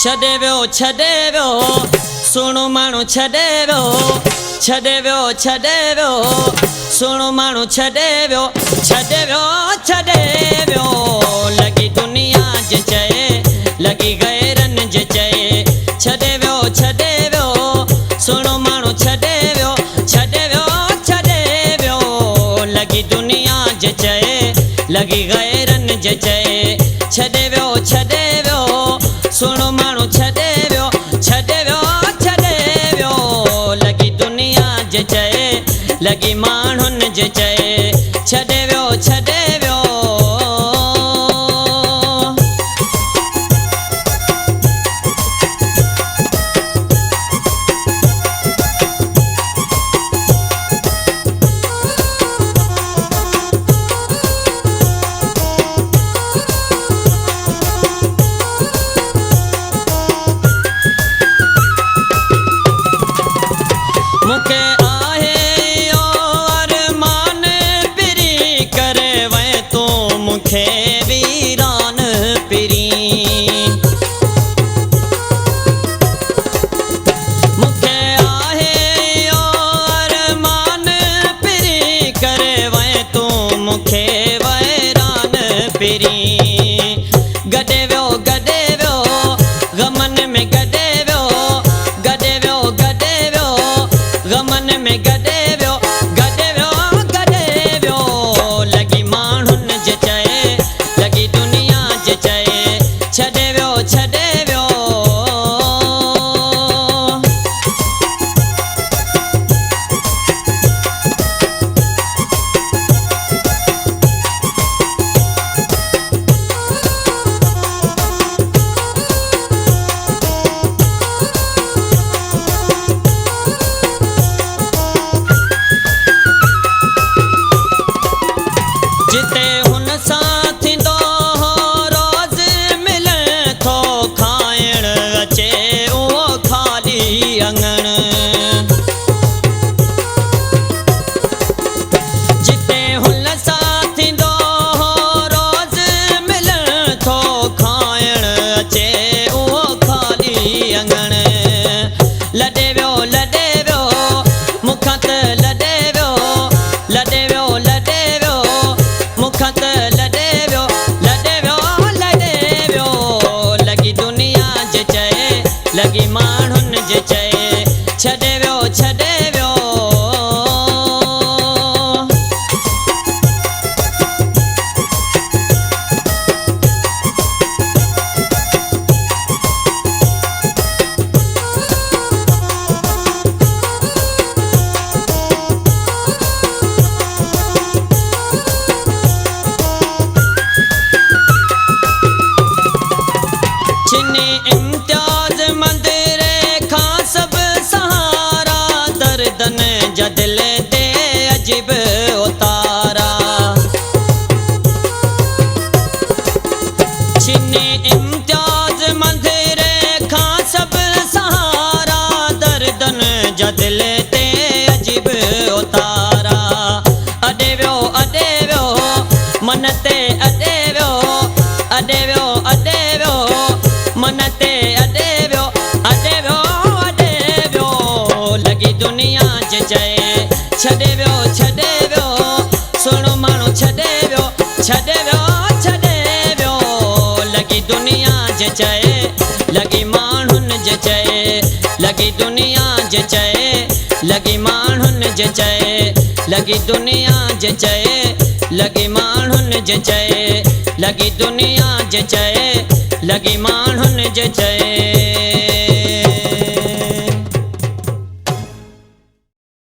छॾे वियो सुहिणो माण्हू छॾे वियो सुहिणो माण्हू छॾे वियो लॻी दुनिया जे चए लॻी गैरनि जे चए छॾे वियो सुहिणो माण्हू छॾे वियो लॻी दुनिया जे चए लॻी गैरनि जे चए छॾे वियो सुहिणो माण्हू छॾे वियो लॻी दुनिया जे चए लॻी माण्हुनि जे चए छॾे वियो मूंखे आहे अरमान पिरी करे वए तूं मूंखे वीरान पिरी मूंखे आहे अरमान पिरी करे वए तूं मूंखे वैरान पिरी गॾे वियो गमन में गॾे वियो गमन में गॾे वियो लॻी माण्हुनि जे चए लॻी दुनिया जे चए छॾे वियो जिते हुन सां थींदो रोज़ मिले थो खाइण अचे उहो ख़ाली अंगण जिते हुन सां थींदो रोज़ मिले थो खाइण अचे उहो ख़ाली अंगण लॾे वियो मूंखां त लॾे वियो मूंखां त लॾे वियो लॻी दुनिया जे चए लॻी माण्हुनि जे चए छॾे वियो छिनी इम्तियाज़ मंदिरे खां सभु सहारा दर्दन जा दिल ते अजीब उतारा छिनी इम्तियाज़ मंदिरे खां सभु सहारा दर्दन जा दिल ते अजीब उतारा अॾे वियो मन ते अॾे वियो मन ते अॾे वियो लॻी दुनिया जे चए छॾे वियो सुहिणो माण्हू छॾे वियो लॻी दुनिया जे चए लॻी माण्हुनि जे चए लॻी दुनिया जे चए लॻी माण्हुनि जे चए लॻी दुनिया जे चए लॻी माण्हुनि जे चए लॻी दुनिया जे चए लॻी माण्हुनि जे चए